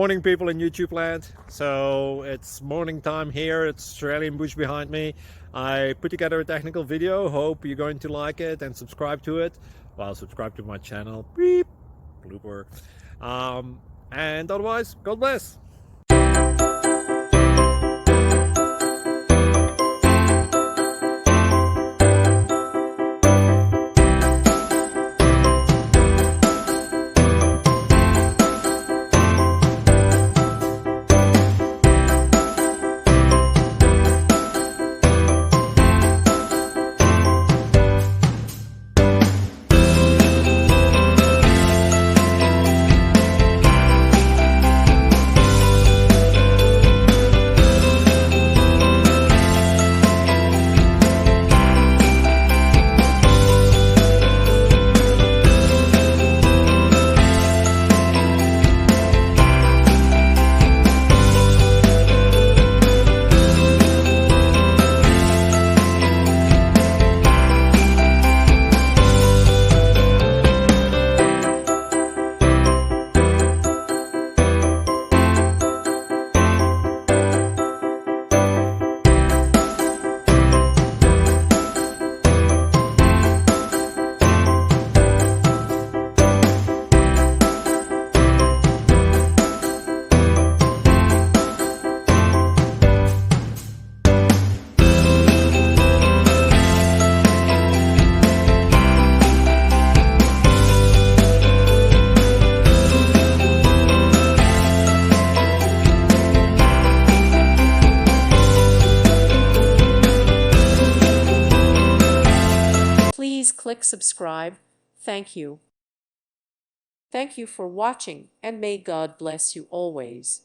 Morning people in YouTube land. So it's morning time here. It's Australian bush behind me. I put together a technical video. Hope you're going to like it and subscribe to it. Well, subscribe to my channel. Beep. Blooper. And otherwise, God bless. Please click subscribe. Thank you. Thank you for watching, and may God bless you always.